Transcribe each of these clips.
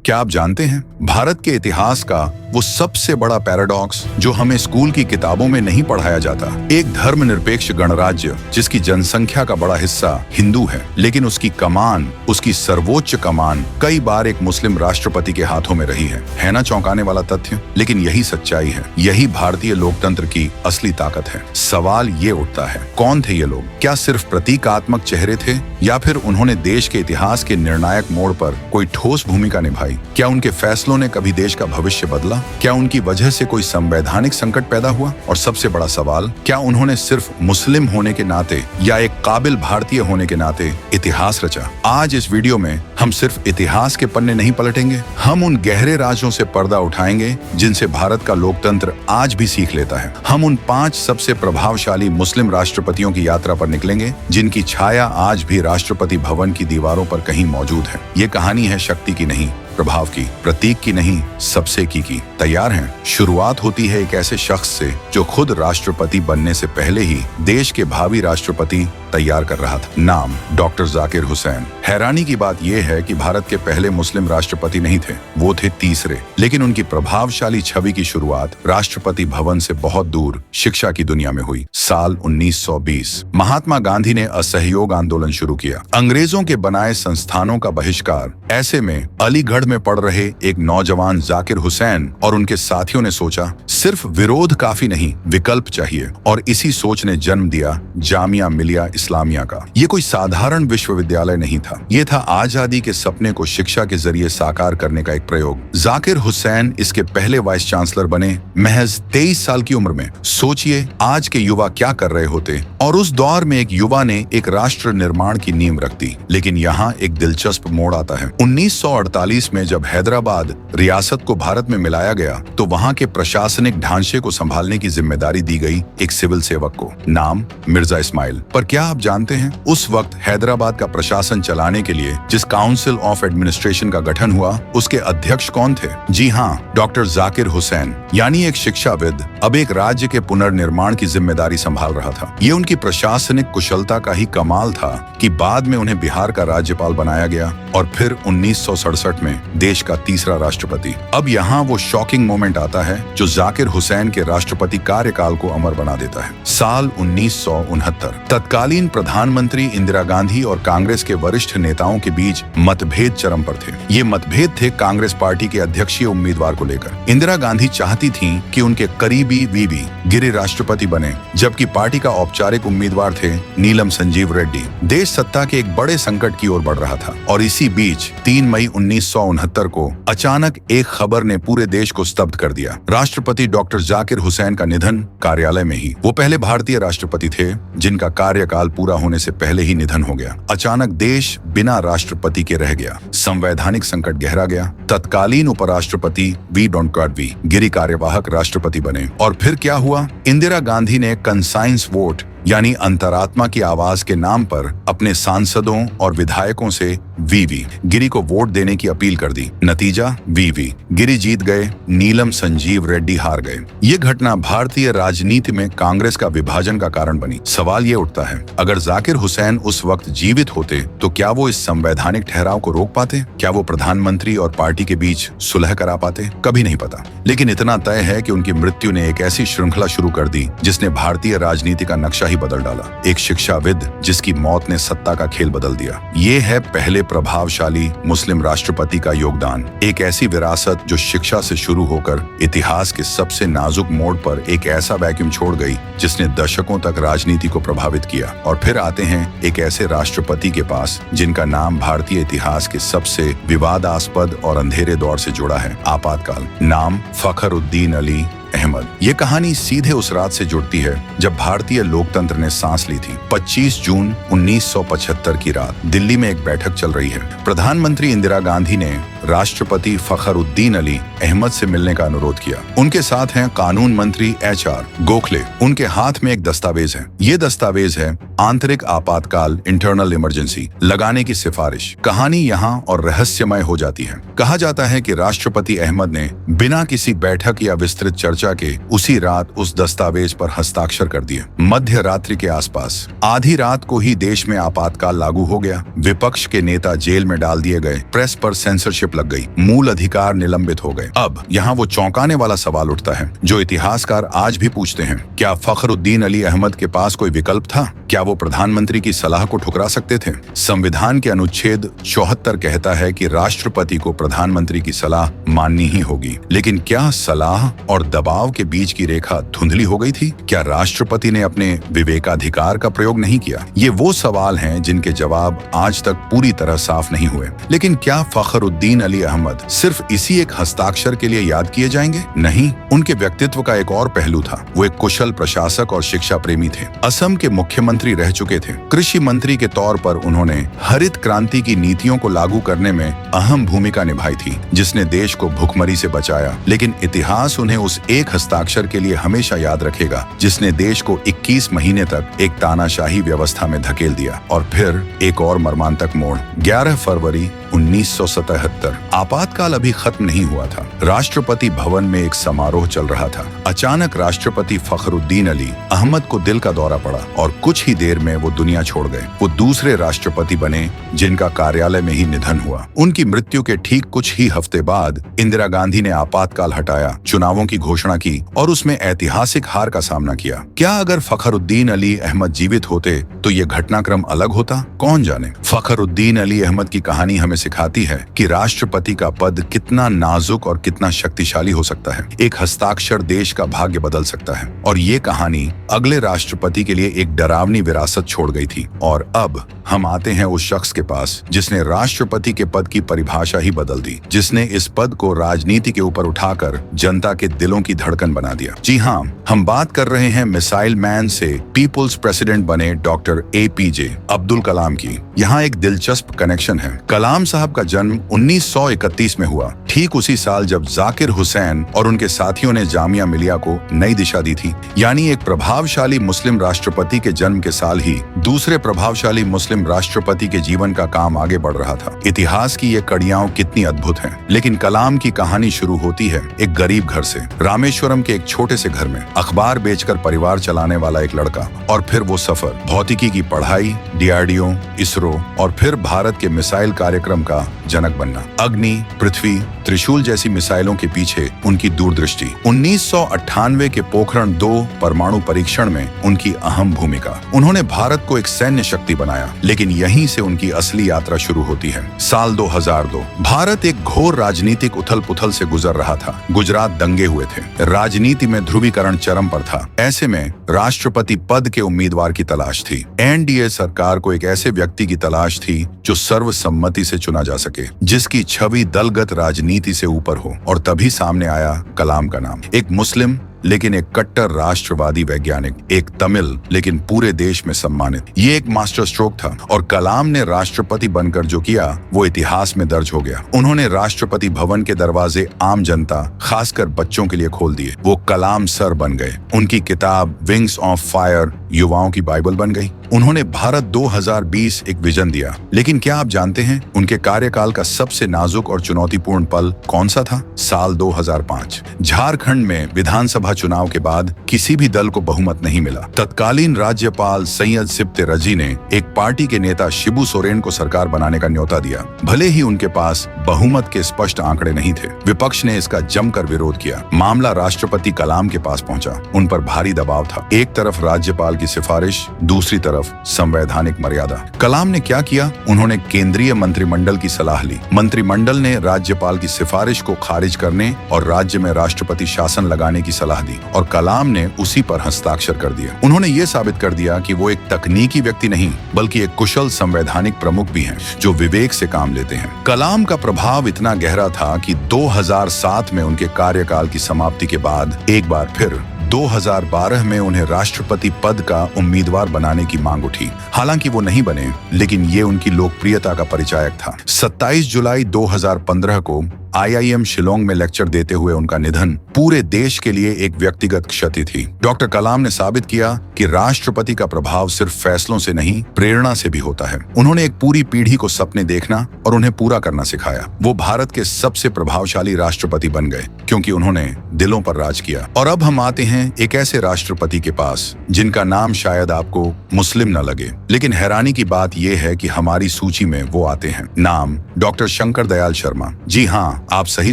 क्या आप जानते हैं भारत के इतिहास का वो सबसे बड़ा पैराडॉक्स जो हमें स्कूल की किताबों में नहीं पढ़ाया जाता। एक धर्मनिरपेक्ष गणराज्य जिसकी जनसंख्या का बड़ा हिस्सा हिंदू है, लेकिन उसकी कमान, उसकी सर्वोच्च कमान कई बार एक मुस्लिम राष्ट्रपति के हाथों में रही है ना चौंकाने वाला तथ्य? लेकिन यही सच्चाई है, यही भारतीय लोकतंत्र की असली ताकत है। सवाल ये उठता है, कौन थे ये लोग? क्या सिर्फ प्रतीकात्मक चेहरे थे या फिर उन्होंने देश के इतिहास के निर्णायक मोड़ पर कोई ठोस भूमिका निभाई? क्या उनके फैसलों ने कभी देश का भविष्य बदला? क्या उनकी वजह से कोई संवैधानिक संकट पैदा हुआ? और सबसे बड़ा सवाल, क्या उन्होंने सिर्फ मुस्लिम होने के नाते या एक काबिल भारतीय होने के नाते इतिहास रचा? आज इस वीडियो में हम सिर्फ इतिहास के पन्ने नहीं पलटेंगे, हम उन गहरे राजों से पर्दा उठाएंगे जिनसे भारत का लोकतंत्र आज भी सीख लेता है। हम उन 5 सबसे प्रभावशाली मुस्लिम राष्ट्रपतियों की यात्रा पर निकलेंगे जिनकी छाया आज भी राष्ट्रपति भवन की दीवारों पर कहीं मौजूद है। ये कहानी है शक्ति की नहीं, प्रभाव की, प्रतीक की नहीं, सबसे की। तैयार हैं? शुरुआत होती है एक ऐसे शख्स से जो खुद राष्ट्रपति बनने से पहले ही देश के भावी राष्ट्रपति तैयार कर रहा था। नाम डॉक्टर जाकिर हुसैन। हैरानी की बात यह है कि भारत के पहले मुस्लिम राष्ट्रपति नहीं थे, वो थे तीसरे। लेकिन उनकी प्रभावशाली छवि की शुरुआत राष्ट्रपति भवन से बहुत दूर शिक्षा की दुनिया में हुई। साल 1920 महात्मा गांधी ने असहयोग आंदोलन शुरू किया, अंग्रेजों के बनाए संस्थानों का बहिष्कार। ऐसे में अलीगढ़ में पढ़ रहे एक नौजवान जाकिर हुसैन और उनके साथियों ने सोचा, सिर्फ विरोध काफी नहीं, विकल्प चाहिए। और इसी सोच ने जन्म दिया जामिया मिलिया इस्लामिया का। ये कोई साधारण विश्वविद्यालय नहीं था, ये था आजादी के सपने को शिक्षा के जरिए साकार करने का एक प्रयोग। जाकिर हुसैन इसके पहले वाइस चांसलर बने महज 23 साल की उम्र में। सोचिए आज के युवा क्या कर रहे होते, और उस दौर में एक युवा ने एक राष्ट्र निर्माण की नींव रख दी। लेकिन यहाँ एक दिलचस्प मोड़ आता है। 1948 में जब हैदराबाद रियासत को भारत में मिलाया गया तो वहाँ के प्रशासनिक ढांचे को संभालने की जिम्मेदारी दी गई एक सिविल सेवक को, नाम मिर्जा इस्माइल। पर क्या आप जानते हैं उस वक्त हैदराबाद का प्रशासन चलाने के लिए जिस काउंसिल ऑफ एडमिनिस्ट्रेशन का गठन हुआ, उसके अध्यक्ष कौन थे? जी हाँ, डॉक्टर जाकिर हुसैन, यानी एक शिक्षाविद अब एक राज्य के पुनर्निर्माण की जिम्मेदारी संभाल रहा था। ये उनकी प्रशासनिक कुशलता का ही कमाल था कि बाद में उन्हें बिहार का राज्यपाल बनाया गया और फिर 1967 में देश का तीसरा राष्ट्रपति। अब यहाँ वो शॉकिंग मोमेंट आता है जो जाकिर हुसैन के राष्ट्रपति कार्यकाल को अमर बना देता है। साल 1969 तत्कालीन प्रधानमंत्री इंदिरा गांधी और कांग्रेस के वरिष्ठ नेताओं के बीच मतभेद चरम पर थे। ये मतभेद थे कांग्रेस पार्टी के अध्यक्षीय उम्मीदवार को लेकर। इंदिरा गांधी चाहती थीं कि उनके करीबी वीवी गिरि राष्ट्रपति बने, जबकि पार्टी का औपचारिक उम्मीदवार थे नीलम संजीव रेड्डी। देश सत्ता के एक बड़े संकट की ओर बढ़ रहा था और इसी बीच 3 मई 1969 को अचानक एक खबर ने पूरे देश को स्तब्ध कर दिया। राष्ट्रपति डॉक्टर जाकिर हुसैन का निधन कार्यालय में ही। वो पहले भारतीय राष्ट्रपति थे जिनका कार्यकाल पूरा होने से पहले ही निधन हो गया। अचानक देश बिना राष्ट्रपति के रह गया। संवैधानिक संकट गहरा गया। तत्कालीन उपराष्ट्रपति वी डोंकरवी गिरि कार्यवाहक राष्ट्रपति बने। और फिर क्या हुआ? इंदिरा गांधी ने कंसाइंस वोट यानी अंतरात्मा की आवाज के नाम पर अपने सांसदों और विधायकों से वीवी गिरि को वोट देने की अपील कर दी। नतीजा, वीवी गिरि जीत गए, नीलम संजीव रेड्डी हार गए। ये घटना भारतीय राजनीति में कांग्रेस का विभाजन का कारण बनी। सवाल ये उठता है, अगर जाकिर हुसैन उस वक्त जीवित होते तो क्या वो इस संवैधानिक ठहराव को रोक पाते? क्या वो प्रधानमंत्री और पार्टी के बीच सुलह करा पाते? कभी नहीं पता। लेकिन इतना तय है कि उनकी मृत्यु ने एक ऐसी श्रृंखला शुरू कर दी जिसने भारतीय राजनीति का नक्शा ही बदल डाला। एक शिक्षाविद जिसकी मौत ने सत्ता का खेल बदल दिया। ये है पहले प्रभावशाली मुस्लिम राष्ट्रपति का योगदान। एक ऐसी विरासत जो शिक्षा से शुरू होकर इतिहास के सबसे नाजुक मोड़ पर एक ऐसा वैक्यूम छोड़ गई जिसने दशकों तक राजनीति को प्रभावित किया। और फिर आते हैं एक ऐसे राष्ट्रपति के पास जिनका नाम भारतीय इतिहास के सबसे विवादास्पद और अंधेरे दौर से जुड़ा है, आपातकाल। नाम फखरुद्दीन अली अहमद। ये कहानी सीधे उस रात से जुड़ती है जब भारतीय लोकतंत्र ने सांस ली थी। 25 जून 1975 की रात दिल्ली में एक बैठक चल रही है। प्रधानमंत्री इंदिरा गांधी ने राष्ट्रपति फखरुद्दीन अली अहमद से मिलने का अनुरोध किया। उनके साथ हैं कानून मंत्री HR गोखले। उनके हाथ में एक दस्तावेज है। ये दस्तावेज है आंतरिक आपातकाल इंटरनल इमरजेंसी लगाने की सिफारिश। कहानी यहाँ और रहस्यमय हो जाती है। कहा जाता है कि राष्ट्रपति अहमद ने बिना किसी बैठक या विस्तृत चर्चा के उसी रात उस दस्तावेज पर हस्ताक्षर कर दिए। मध्य रात्रि के आसपास आधी रात को ही देश में आपातकाल लागू हो गया। विपक्ष के नेता जेल में डाल दिए गए, प्रेस पर सेंसरशिप चोट लग गई, मूल अधिकार निलंबित हो गए। अब यहाँ वो चौंकाने वाला सवाल उठता है जो इतिहासकार आज भी पूछते हैं, क्या फखरुद्दीन अली अहमद के पास कोई विकल्प था? क्या वो प्रधानमंत्री की सलाह को ठुकरा सकते थे? संविधान के अनुच्छेद 74 कहता है कि राष्ट्रपति को प्रधानमंत्री की सलाह माननी ही होगी, लेकिन क्या सलाह और दबाव के बीच की रेखा धुंधली हो गई थी? क्या राष्ट्रपति ने अपने विवेकाधिकार का प्रयोग नहीं किया? ये वो सवाल हैं जिनके जवाब आज तक पूरी तरह साफ नहीं हुए। लेकिन क्या फखरुद्दीन अली अहमद सिर्फ इसी एक हस्ताक्षर के लिए याद किए जाएंगे? नहीं, उनके व्यक्तित्व का एक और पहलू था। वो एक कुशल प्रशासक और शिक्षा प्रेमी थे। असम के मुख्यमंत्री रह चुके थे। कृषि मंत्री के तौर पर उन्होंने हरित क्रांति की नीतियों को लागू करने में अहम भूमिका निभाई थी, जिसने देश को भुखमरी से बचाया। लेकिन इतिहास उन्हें उस एक हस्ताक्षर के लिए हमेशा याद रखेगा जिसने देश को 21 महीने तक एक तानाशाही व्यवस्था में धकेल दिया। और फिर एक और मर्मांतक मोड़, 11 फरवरी 1977। आपातकाल अभी खत्म नहीं हुआ था। राष्ट्रपति भवन में एक समारोह चल रहा था। अचानक राष्ट्रपति फखरुद्दीन अली अहमद को दिल का दौरा पड़ा और कुछ ही देर में वो दुनिया छोड़ गए। वो दूसरे राष्ट्रपति बने जिनका कार्यालय में ही निधन हुआ। उनकी मृत्यु के ठीक कुछ ही हफ्ते बाद इंदिरा गांधी ने आपातकाल हटाया, चुनावों की घोषणा की और उसमें ऐतिहासिक हार का सामना किया। क्या अगर फखरुद्दीन अली अहमद जीवित होते तो ये घटनाक्रम अलग होता? कौन जाने। फखरुद्दीन अली अहमद की कहानी हमें सिखाती है कि राष्ट्रपति का पद कितना नाजुक और कितना शक्तिशाली हो सकता है। एक हस्ताक्षर देश का भाग्य बदल सकता है। और ये कहानी अगले राष्ट्रपति के लिए एक डरावनी विरासत छोड़ गई थी। और अब हम आते हैं उस शख्स के पास जिसने राष्ट्रपति के पद की परिभाषा ही बदल दी, जिसने इस पद को राजनीति के ऊपर उठाकर जनता के दिलों की धड़कन बना दिया। जी हाँ, हम बात कर रहे हैं मिसाइल मैन से पीपुल्स प्रेसिडेंट बने डॉक्टर APJ अब्दुल कलाम की। यहाँ एक दिलचस्प कनेक्शन है। कलाम साहब का जन्म 1931 में हुआ, ठीक उसी साल जब जाकिर हुसैन और उनके साथियों ने जामिया मिलिया को नई दिशा दी थी। यानी एक प्रभावशाली मुस्लिम राष्ट्रपति के जन्म के साल ही दूसरे प्रभावशाली मुस्लिम राष्ट्रपति के जीवन का काम आगे बढ़ रहा था। इतिहास की ये कड़ियां कितनी अद्भुत हैं। लेकिन कलाम की कहानी शुरू होती है एक गरीब घर से, रामेश्वरम के एक छोटे से घर में। अखबार बेचकर परिवार चलाने वाला एक लड़का। और फिर वो सफर, भौतिकी की पढ़ाई, DRDO, इसरो और फिर भारत के मिसाइल कार्यक्रम का जनक बनना। अग्नि, पृथ्वी, त्रिशूल जैसी मिसाइलों के पीछे उनकी दूरदृष्टि। 1998 के पोखरण 2 परमाणु परीक्षण में उनकी अहम भूमिका। उन्होंने भारत को एक सैन्य शक्ति बनाया। लेकिन यहीं से उनकी असली यात्रा शुरू होती है। साल 2002, भारत एक घोर राजनीतिक उथल पुथल से गुजर रहा था। गुजरात दंगे हुए थे, राजनीति में ध्रुवीकरण चरम पर था। ऐसे में राष्ट्रपति पद के उम्मीदवार की तलाश थी। NDA सरकार को एक ऐसे व्यक्ति की तलाश थी जो सर्वसम्मति से चुना जा सके, जिसकी छवि दलगत राजनीति से ऊपर हो। और तभी सामने आया कलाम का नाम। एक मुस्लिम लेकिन एक कट्टर राष्ट्रवादी वैज्ञानिक, एक तमिल लेकिन पूरे देश में सम्मानित। ये एक मास्टर स्ट्रोक था। और कलाम ने राष्ट्रपति बनकर जो किया वो इतिहास में दर्ज हो गया। उन्होंने राष्ट्रपति भवन के दरवाजे आम जनता, खासकर बच्चों के लिए खोल दिए। वो कलाम सर बन गए। उनकी किताब विंग्स ऑफ फायर युवाओं की बाइबल बन गई। उन्होंने भारत 2020 एक विजन दिया। लेकिन क्या आप जानते हैं उनके कार्यकाल का सबसे नाजुक और चुनौतीपूर्ण पल कौन सा था? साल 2005। झारखंड में विधानसभा चुनाव के बाद किसी भी दल को बहुमत नहीं मिला। तत्कालीन राज्यपाल सैयद सिप्ते रजी ने एक पार्टी के नेता शिबू सोरेन को सरकार बनाने का न्योता दिया। भले ही उनके पास बहुमत के स्पष्ट आंकड़े नहीं थे, विपक्ष ने इसका जमकर विरोध किया। मामला राष्ट्रपति कलाम के पास पहुंचा। उन पर भारी दबाव था। एक तरफ राज्यपाल की सिफारिश, दूसरी तरफ संवैधानिक मर्यादा। कलाम ने क्या किया? उन्होंने केंद्रीय मंत्रिमंडल की सलाह ली। मंत्रिमंडल ने राज्यपाल की सिफारिश को खारिज करने और राज्य में राष्ट्रपति शासन लगाने की सलाह दी और कलाम ने उसी पर हस्ताक्षर कर दिया। उन्होंने ये साबित कर दिया कि वो एक तकनीकी व्यक्ति नहीं बल्कि एक कुशल संवैधानिक प्रमुख भी हैं, जो विवेक से काम लेते हैं। कलाम का प्रभाव इतना गहरा था कि 2007 में उनके कार्यकाल की समाप्ति के बाद एक बार फिर 2012 में उन्हें राष्ट्रपति पद का उम्मीदवार बनाने की मांग उठी। हालांकि वो नहीं बने, लेकिन ये उनकी लोकप्रियता का परिचायक था। 27 जुलाई 2015 को IIM शिलोंग में लेक्चर देते हुए उनका निधन पूरे देश के लिए एक व्यक्तिगत क्षति थी। डॉक्टर कलाम ने साबित किया कि राष्ट्रपति का प्रभाव सिर्फ फैसलों से नहीं, प्रेरणा से भी होता है। उन्होंने एक पूरी पीढ़ी को सपने देखना और उन्हें पूरा करना सिखाया। वो भारत के सबसे प्रभावशाली राष्ट्रपति बन गए क्योंकि उन्होंने दिलों पर राज किया। और अब हम आते हैं एक ऐसे राष्ट्रपति के पास जिनका नाम शायद आपको मुस्लिम न लगे, लेकिन हैरानी की बात यह है कि हमारी सूची में वो आते हैं। नाम डॉक्टर शंकर दयाल शर्मा। जी हाँ, आप सही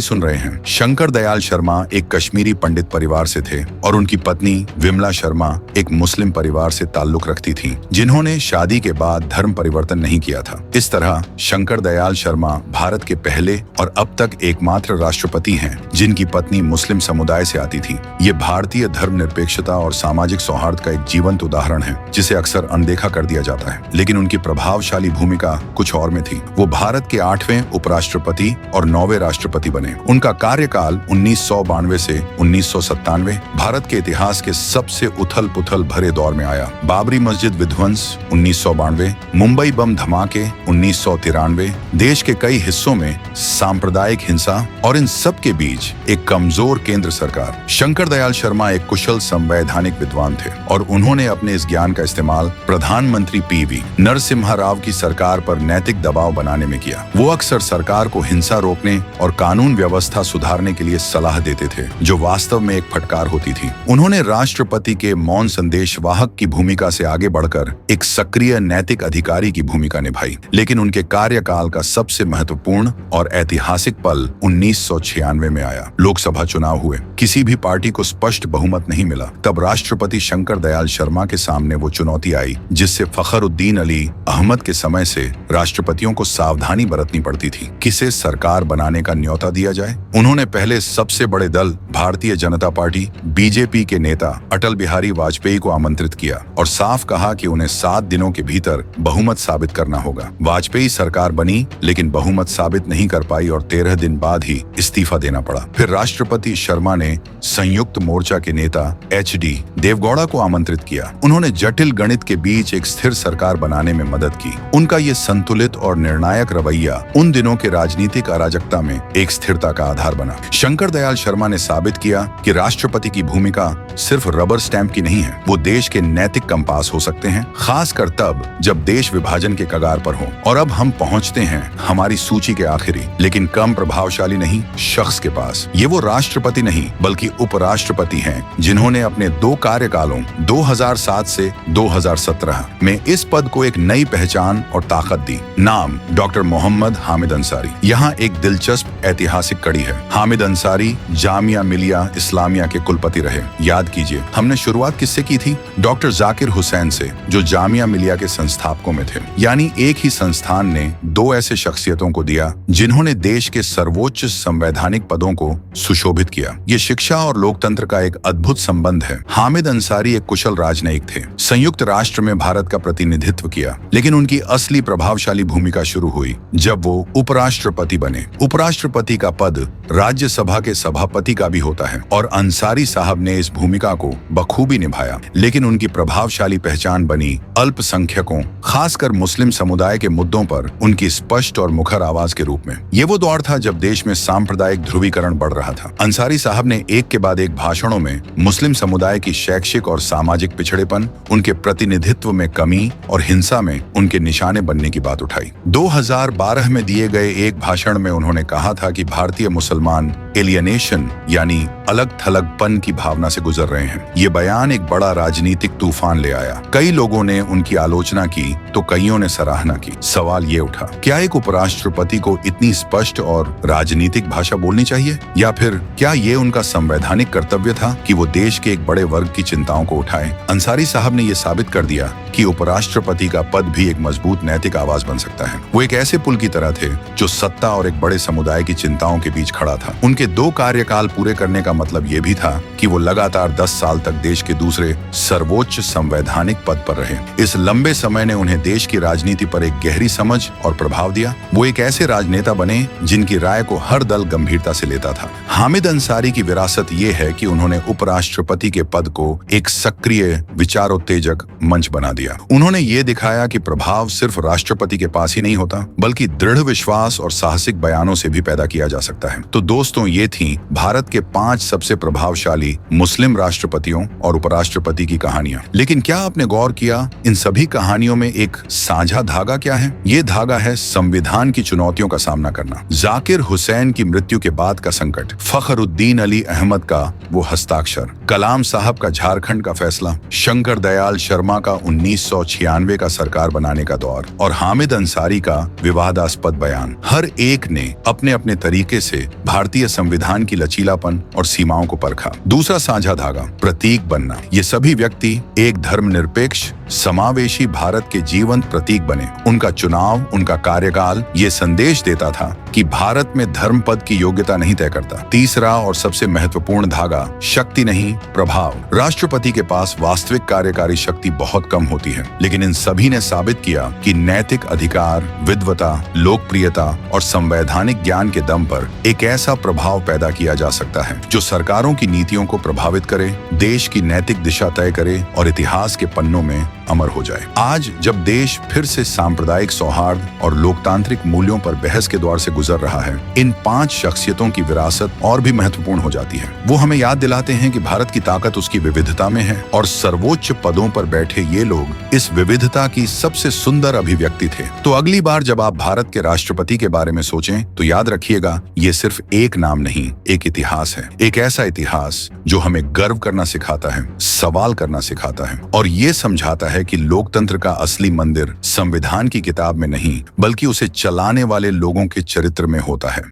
सुन रहे हैं। शंकर दयाल शर्मा एक कश्मीरी पंडित परिवार से थे और उनकी पत्नी विमला शर्मा एक मुस्लिम परिवार से ताल्लुक रखती थीं, जिन्होंने शादी के बाद धर्म परिवर्तन नहीं किया था। इस तरह शंकर दयाल शर्मा भारत के पहले और अब तक एकमात्र राष्ट्रपति हैं जिनकी पत्नी मुस्लिम समुदाय से आती थी। ये भारतीय धर्मनिरपेक्षता और सामाजिक सौहार्द का एक जीवंत उदाहरण है जिसे अक्सर अनदेखा कर दिया जाता है, लेकिन उनकी प्रभावशाली भूमिका कुछ और में थी। वो भारत के 8वें उपराष्ट्रपति और 9वें राष्ट्रपति बने। उनका कार्यकाल 1992 से 1997 भारत के इतिहास के सबसे उथल-पुथल भरे दौर में आया। बाबरी मस्जिद विध्वंस 1992, मुंबई बम धमाके 1993, देश के कई हिस्सों में सांप्रदायिक हिंसा और इन सब के बीच एक कमजोर केंद्र सरकार। शंकर दयाल शर्मा एक कुशल संवैधानिक विद्वान थे और उन्होंने अपने इस ज्ञान का इस्तेमाल प्रधानमंत्री PV नरसिम्हा राव की सरकार पर नैतिक दबाव बनाने में किया। वो अक्सर सरकार को हिंसा रोकने और कानून व्यवस्था सुधारने के लिए सलाह देते थे, जो वास्तव में एक फटकार होती थी। उन्होंने राष्ट्रपति के मौन संदेशवाहक की भूमिका से आगे बढ़कर एक सक्रिय नैतिक अधिकारी की भूमिका निभाई, लेकिन उनके कार्यकाल का सबसे महत्वपूर्ण और ऐतिहासिक पल 1996 में आया। लोकसभा चुनाव हुए, किसी भी पार्टी को स्पष्ट बहुमत नहीं मिला। तब राष्ट्रपति शंकर दयाल शर्मा के सामने वो चुनौती आई जिससे फखरुद्दीन अली अहमद के समय से राष्ट्रपतियों को सावधानी बरतनी पड़ती थी। किसे सरकार बनाने का न्योता दिया जाए? उन्होंने पहले सबसे बड़े दल भारतीय जनता पार्टी BJP के नेता अटल बिहारी वाजपेयी को आमंत्रित किया और साफ कहा कि उन्हें 7 दिनों के भीतर बहुमत साबित करना होगा। वाजपेयी सरकार बनी, लेकिन बहुमत साबित नहीं कर पाई और 13 दिन बाद ही इस्तीफा देना पड़ा। फिर राष्ट्रपति शर्मा ने संयुक्त मोर्चा के नेता HD देवगौड़ा को आमंत्रित किया। उन्होंने जटिल गणित के बीच एक स्थिर सरकार बनाने में मदद की। उनका ये संतुलित और निर्णायक रवैया उन दिनों के राजनीतिक अराजकता में एक स्थिरता का आधार बना। शंकर दयाल शर्मा ने साबित किया कि राष्ट्रपति की भूमिका सिर्फ रबर स्टैंप की नहीं है, वो देश के नैतिक कंपास हो सकते हैं, खासकर तब जब देश विभाजन के कगार पर हो। और अब हम पहुंचते हैं हमारी सूची के आखिरी लेकिन कम प्रभावशाली नहीं शख्स के पास। ये वो राष्ट्रपति नहीं बल्कि उपराष्ट्रपति हैं जिन्होंने अपने 2 कार्यकालों 2007 से 2017 में इस पद को एक नई पहचान और ताकत दी। नाम डॉक्टर मोहम्मद हामिद अंसारी। यहाँ एक दिलचस्प ऐतिहासिक कड़ी है। हामिद अंसारी जामिया मिलिया इस्लामिया के कुलपति रहे। याद कीजिए, हमने शुरुआत किससे की थी? डॉक्टर जाकिर हुसैन से, जो जामिया मिलिया के संस्थापकों में थे। यानी एक ही संस्थान ने 2 ऐसे शख्सियतों को दिया जिन्होंने देश के सर्वोच्च संवैधानिक पदों को सुशोभित किया। ये शिक्षा और लोकतंत्र का एक अद्भुत संबंध है। हामिद अंसारी एक कुशल राजनयिक थे, संयुक्त राष्ट्र में भारत का प्रतिनिधित्व किया, लेकिन उनकी असली प्रभावशाली भूमिका शुरू हुई जब वो उपराष्ट्रपति बने। उपराष्ट्रपति का पद राज्यसभा के सभापति का भी होता है और अंसारी साहब ने इस भूमिका को बखूबी निभाया, लेकिन उनकी प्रभावशाली पहचान बनी अल्पसंख्यकों, खासकर मुस्लिम समुदाय के मुद्दों पर उनकी स्पष्ट और मुखर आवाज के रूप में। ये वो दौर था जब देश में सांप्रदायिक ध्रुवीकरण बढ़ रहा था। अंसारी साहब ने एक के बाद एक भाषणों में मुस्लिम समुदाय की शैक्षिक और सामाजिक पिछड़ेपन, उनके प्रतिनिधित्व में कमी और हिंसा में उनके निशाने बनने की बात उठाई। 2012 में दिए गए एक भाषण में उन्होंने कहा था कि भारतीय मुसलमान एलियनेशन यानी अलग थलगपन की भावना से गुजर रहे हैं। ये बयान एक बड़ा राजनीतिक तूफान ले आया। कई लोगों ने उनकी आलोचना की तो कईयों ने सराहना की। सवाल ये उठा, क्या एक उपराष्ट्रपति को इतनी स्पष्ट और राजनीतिक भाषा बोलनी चाहिए, या फिर क्या ये उनका संवैधानिक कर्तव्य था कि वो देश के एक बड़े वर्ग की चिंताओं को उठाएं? अंसारी साहब ने ये साबित कर दिया कि उपराष्ट्रपति का पद भी एक मजबूत नैतिक आवाज बन सकता है। वो एक ऐसे पुल की तरह थे जो सत्ता और एक बड़े समुदाय की चिंताओं के बीच खड़ा था। उनके उनके 2 कार्यकाल पूरे करने का मतलब ये भी था कि वो लगातार 10 साल तक देश के दूसरे सर्वोच्च संवैधानिक पद पर रहे। इस लंबे समय ने उन्हें देश की राजनीति पर एक गहरी समझ और प्रभाव दिया। वो एक ऐसे राजनेता बने जिनकी राय को हर दल गंभीरता से लेता था। हामिद अंसारी की विरासत ये है कि उन्होंने उपराष्ट्रपति के पद को एक सक्रिय विचारोत्तेजक मंच बना दिया। उन्होंने ये दिखाया कि प्रभाव सिर्फ राष्ट्रपति के पास ही नहीं होता, बल्कि दृढ़ विश्वास और साहसिक बयानों से भी पैदा किया जा सकता है। तो दोस्तों, ये थी भारत के 5 सबसे प्रभावशाली मुस्लिम राष्ट्रपतियों और उपराष्ट्रपति की कहानियां। लेकिन क्या आपने गौर किया इन सभी कहानियों में एक साझा धागा क्या है? ये धागा है संविधान की चुनौतियों का सामना करना। जाकिर हुसैन की मृत्यु के बाद का संकट, फखरुद्दीन अली अहमद का वो हस्ताक्षर, कलाम साहब का झारखंड का फैसला, शंकर दयाल शर्मा का 1996 का सरकार बनाने का दौर और हामिद अंसारी का विवादास्पद बयान। हर एक ने अपने अपने तरीके से भारतीय संविधान की लचीलापन और सीमाओं को परखा। दूसरा साझा धागा, प्रतीक बनना। ये सभी व्यक्ति एक धर्मनिरपेक्ष समावेशी भारत के जीवंत प्रतीक बने। उनका चुनाव, उनका कार्यकाल ये संदेश देता था कि भारत में धर्म पद की योग्यता नहीं तय करता। तीसरा और सबसे महत्वपूर्ण धागा, शक्ति नहीं प्रभाव। राष्ट्रपति के पास वास्तविक कार्यकारी शक्ति बहुत कम होती है, लेकिन इन सभी ने साबित किया कि नैतिक अधिकार, विद्वता, लोकप्रियता और संवैधानिक ज्ञान के दम पर एक ऐसा प्रभाव पैदा किया जा सकता है जो सरकारों की नीतियों को प्रभावित करे, देश की नैतिक दिशा तय करे और इतिहास के पन्नों में अमर हो जाए। आज जब देश फिर से सांप्रदायिक सौहार्द और लोकतांत्रिक मूल्यों पर बहस के दौर से गुजर रहा है, इन 5 शख्सियतों की विरासत और भी महत्वपूर्ण हो जाती है। वो हमें याद दिलाते हैं कि भारत की ताकत उसकी विविधता में है और सर्वोच्च पदों पर बैठे ये लोग इस विविधता की सबसे सुंदर अभिव्यक्ति थे। तो अगली बार जब आप भारत के राष्ट्रपति के बारे में सोचें तो याद रखिएगा, ये सिर्फ एक नाम नहीं, एक इतिहास है। एक ऐसा इतिहास जो हमें गर्व करना सिखाता है, सवाल करना सिखाता है और ये समझाता है कि लोकतंत्र का असली मंदिर संविधान की किताब में नहीं, बल्कि उसे चलाने वाले लोगों के चरित्र में होता है।